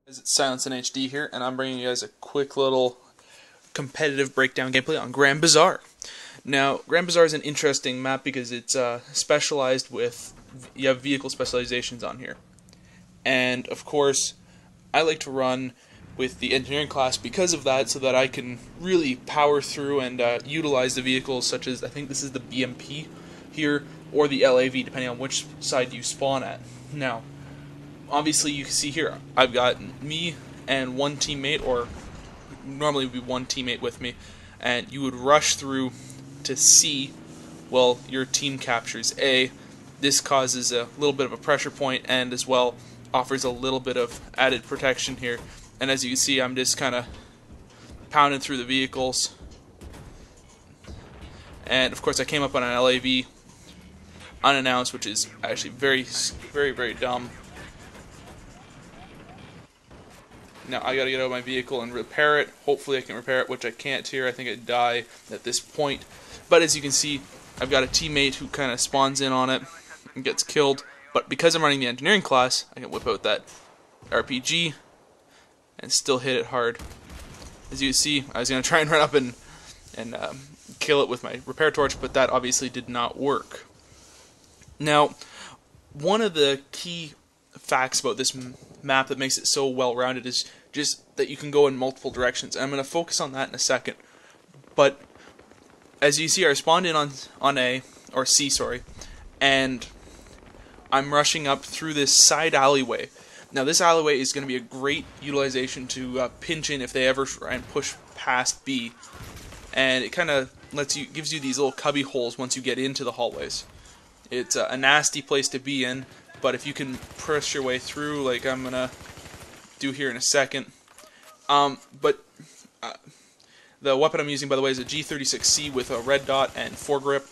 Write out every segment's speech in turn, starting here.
It's Silence in HD here, and I'm bringing you guys a quick little competitive breakdown gameplay on Bazaar. Now, Bazaar is an interesting map because it's specialized with, you have vehicle specializations on here. And, of course, I like to run with the engineering class because of that, so that I can really power through and utilize the vehicles, such as, I think this is the BMP here, or the LAV, depending on which side you spawn at. Now, obviously you can see here, I've got me and one teammate, or normally it would be one teammate with me, and you would rush through to C. Well, your team captures A. This causes a little bit of a pressure point, and as well offers a little bit of added protection here. And as you can see, I'm just kind of pounding through the vehicles. And of course I came up on an LAV unannounced, which is actually very dumb. Now I gotta get out of my vehicle and repair it. Hopefully I can repair it, which I can't here. I think I'd die at this point. But as you can see, I've got a teammate who kind of spawns in on it and gets killed. But because I'm running the engineering class, I can whip out that RPG and still hit it hard. As you can see, I was gonna try and run up and kill it with my repair torch, but that obviously did not work. Now, one of the key facts about this map that makes it so well-rounded is just that you can go in multiple directions. And I'm going to focus on that in a second. But as you see, I spawned in on A, or C, sorry, and I'm rushing up through this side alleyway. Now this alleyway is going to be a great utilization to pinch in if they ever try and push past B. And it kind of gives you these little cubby holes once you get into the hallways. It's a nasty place to be in, but if you can press your way through, like I'm gonna do here in a second. The weapon I'm using, by the way, is a G36C with a red dot and foregrip.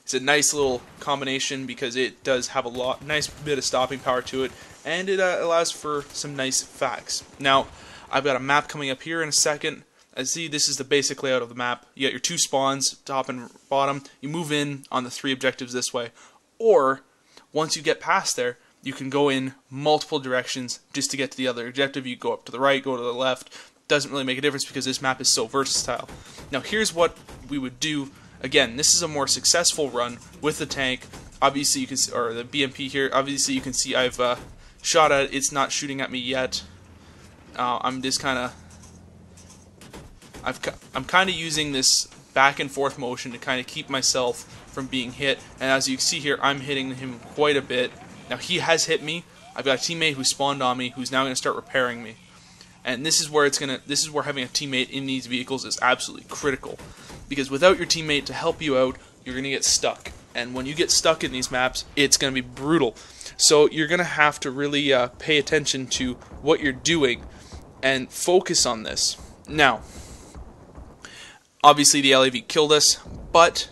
It's a nice little combination because it does have a nice bit of stopping power to it, and it allows for some nice facts. Now, I've got a map coming up here in a second. As you see, this is the basic layout of the map. You got your two spawns, top and bottom. You move in on the three objectives this way, or once you get past there, you can go in multiple directions just to get to the other objective. You go up to the right, go to the left. Doesn't really make a difference because this map is so versatile. Now here's what we would do. Again, this is a more successful run with the tank. Obviously you can see, or the BMP here. Obviously you can see I've shot at it. It's not shooting at me yet. I'm just I'm kind of using this back and forth motion to kind of keep myself from being hit, and as you can see here, I'm hitting him quite a bit. Now he has hit me. I've got a teammate who spawned on me, who's now going to start repairing me, and this is where having a teammate in these vehicles is absolutely critical, because without your teammate to help you out, you're going to get stuck, and when you get stuck in these maps, it's going to be brutal. So you're going to have to really pay attention to what you're doing and focus on this. Now, obviously the LAV killed us, but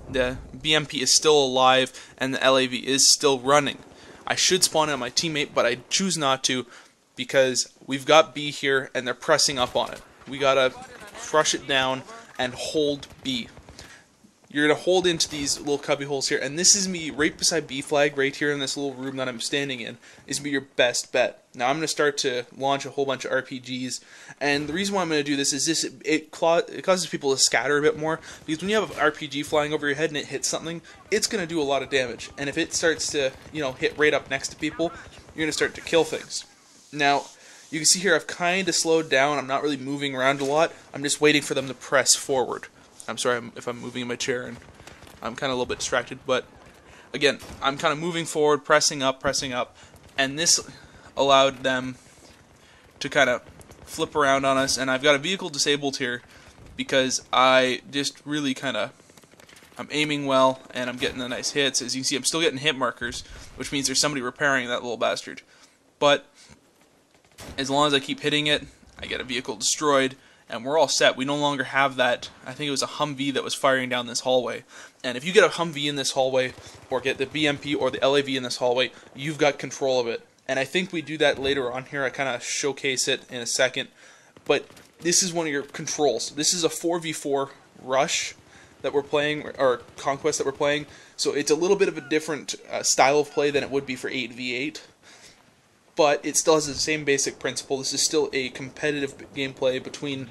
the BMP is still alive and the LAV is still running. I should spawn on my teammate, but I choose not to because we've got B here and they're pressing up on it. We gotta crush it down and hold B. You're gonna hold into these little cubby holes here, and this is me right beside B flag, right here in this little room that I'm standing in, is be your best bet. Now I'm gonna start to launch a whole bunch of RPGs, and the reason why I'm gonna do this is it causes people to scatter a bit more, because when you have an RPG flying over your head and it hits something, it's gonna do a lot of damage, and if it starts to, hit right up next to people, you're gonna start to kill things. Now, you can see here I've kind of slowed down. I'm not really moving around a lot. I'm just waiting for them to press forward. I'm sorry if I'm moving in my chair and I'm kind of a little bit distracted, but again, I'm kind of moving forward, pressing up, and this allowed them to kind of flip around on us, and I've got a vehicle disabled here because I just really I'm aiming well and I'm getting the nice hits. As you can see, I'm still getting hit markers, which means there's somebody repairing that little bastard. But as long as I keep hitting it, I get a vehicle destroyed, and we're all set. We no longer have that, I think it was a Humvee that was firing down this hallway. And if you get a Humvee in this hallway, or get the BMP or the LAV in this hallway, you've got control of it. And I think we do that later on here. I kind of showcase it in a second. But this is one of your controls. This is a 4v4 rush that we're playing, or conquest that we're playing. So it's a little bit of a different style of play than it would be for 8v8. but it still has the same basic principle. This is still a competitive gameplay between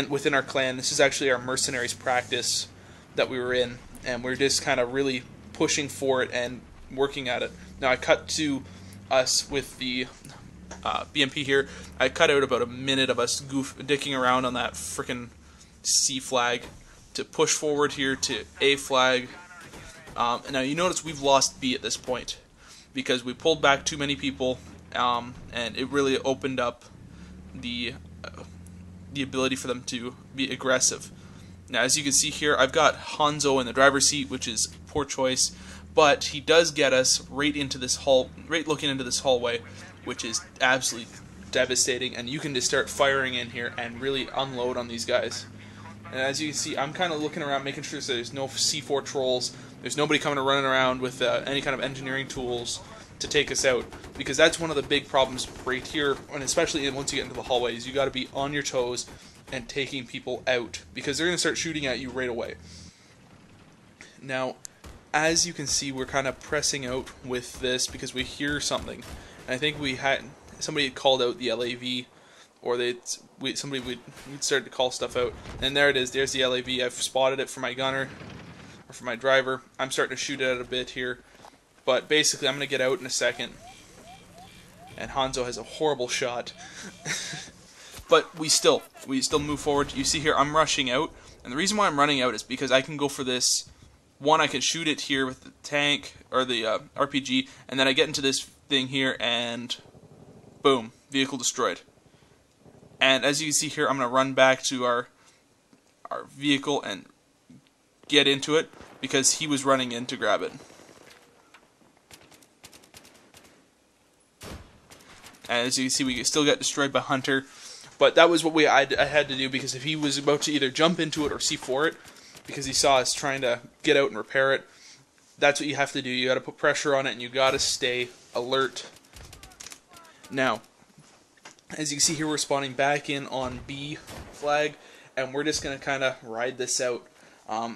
within our clan. This is actually our mercenaries practice that we were in, and we're just kind of really pushing for it and working at it. Now I cut to us with the BMP here. I cut out about a minute of us dicking around on that frickin' C flag to push forward here to A flag. Now you notice we've lost B at this point because we pulled back too many people, and it really opened up the ability for them to be aggressive. Now, as you can see here, I've got Hanzo in the driver's seat, which is poor choice, but he does get us right into this looking into this hallway, which is absolutely devastating, and you can just start firing in here and really unload on these guys. And as you can see, I'm kind of looking around, making sure that there's no C4 trolls, there's nobody coming running around with any kind of engineering tools to take us out, because that's one of the big problems right here, and especially once you get into the hallways, you got to be on your toes and taking people out, because they're going to start shooting at you right away. Now, as you can see, we're kind of pressing out with this because we hear something, and I think somebody had called out the LAV, or we'd started to call stuff out, and there it is. There's the LAV. I've spotted it for my gunner, or for my driver. I'm starting to shoot it out a bit here, but basically I'm going to get out in a second, and Hanzo has a horrible shot. But we still move forward. You see here, I'm rushing out, and the reason why I'm running out is because I can go for this. One, I can shoot it here with the tank, or the RPG, and then I get into this thing here, and boom, vehicle destroyed. And as you can see here, I'm going to run back to our vehicle and get into it, because he was running in to grab it. And as you can see, we still got destroyed by Hunter. But that was what I had to do, because if he was about to either jump into it or C4 it, because he saw us trying to get out and repair it, that's what you have to do. You got to put pressure on it, and you got to stay alert. Now, as you can see here, we're spawning back in on B flag, and we're just going to kind of ride this out.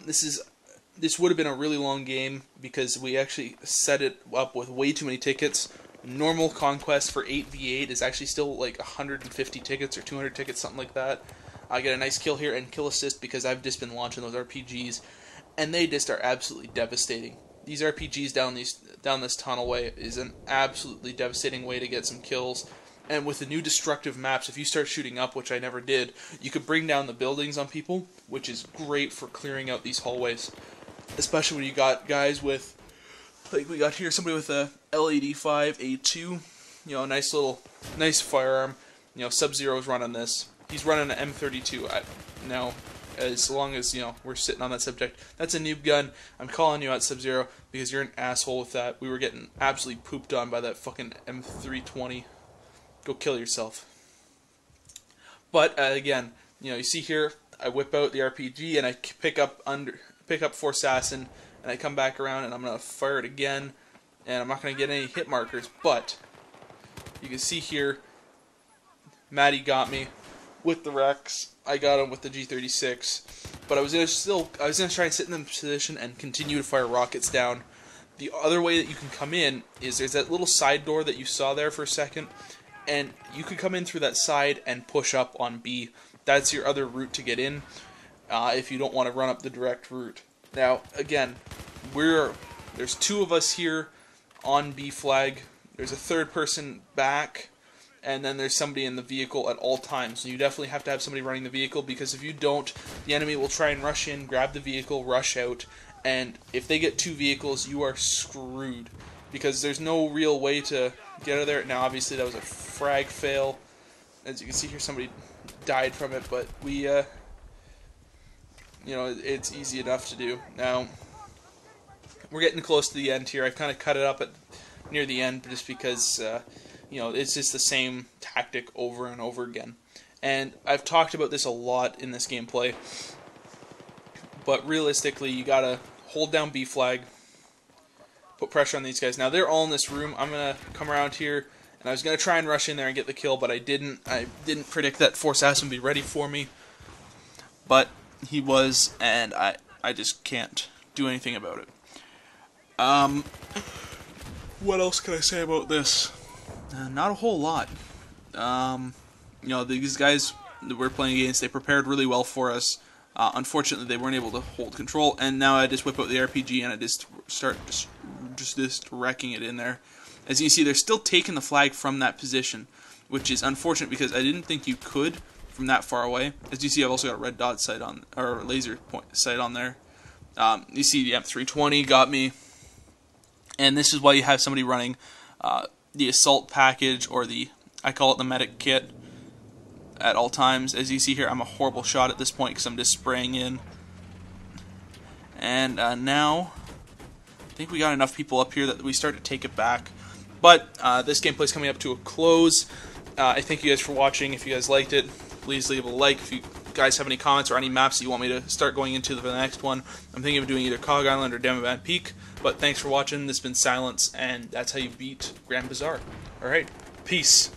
This would have been a really long game, because we actually set it up with way too many tickets. Normal conquest for 8v8 is actually still like 150 tickets or 200 tickets, something like that. I get a nice kill here and kill assist because I've just been launching those RPGs, and they just are absolutely devastating. These RPGs down this tunnel way is an absolutely devastating way to get some kills. And with the new destructive maps, if you start shooting up, which I never did, you could bring down the buildings on people, which is great for clearing out these hallways. Especially when you got guys with, like we got here, somebody with a L85A2, you know, nice firearm. You know, Sub-Zero's running this. He's running an M32. Now, as long as, you know, we're sitting on that subject, that's a noob gun. I'm calling you out, Sub-Zero, because you're an asshole with that. We were getting absolutely pooped on by that fucking M320. Go kill yourself. But again, you know, you see here, I whip out the RPG and I pick up Force Assassin, and I come back around and I'm gonna fire it again, and I'm not gonna get any hit markers. But you can see here, Maddie got me with the Rex. I got him with the G36, but I was gonna try and sit in the position and continue to fire rockets down. The other way that you can come in is there's that little side door that you saw there for a second, and you could come in through that side and push up on B. That's your other route to get in, if you don't want to run up the direct route. Now, again, there's two of us here on B flag. There's a third person back, and then there's somebody in the vehicle at all times. So you definitely have to have somebody running the vehicle, because if you don't, the enemy will try and rush in, grab the vehicle, rush out, and if they get two vehicles, you are screwed, because there's no real way to get out of there. Now, obviously, that was a frag fail. As you can see here, somebody died from it, but we, you know, it's easy enough to do. Now, we're getting close to the end here. I've kind of cut it up near the end just because, you know, it's just the same tactic over and over again. And I've talked about this a lot in this gameplay, but realistically, you gotta hold down B flag, put pressure on these guys. Now, they're all in this room. I'm gonna come around here, and I was gonna try and rush in there and get the kill, but I didn't. I didn't predict that Force Assassin would be ready for me, but he was, and I just can't do anything about it. What else can I say about this? Not a whole lot. You know, these guys that we're playing against, they prepared really well for us. Unfortunately, they weren't able to hold control, and now I just whip out the RPG and I just start just wrecking it in there. As you see, they're still taking the flag from that position, which is unfortunate because I didn't think you could from that far away. As you see, I've also got a red dot sight on, or laser point sight on there. You see the M320 got me, and this is why you have somebody running the assault package, or I call it the medic kit, at all times. As you see here, I'm a horrible shot at this point because I'm just spraying in. And now, I think we got enough people up here that we start to take it back. But this gameplay is coming up to a close. I thank you guys for watching. If you guys liked it, please leave a like. If you guys have any comments or any maps that you want me to start going into for the next one, I'm thinking of doing either Cog Island or Damavand Peak. But thanks for watching. This has been Silence, and that's how you beat Grand Bazaar. Alright, peace.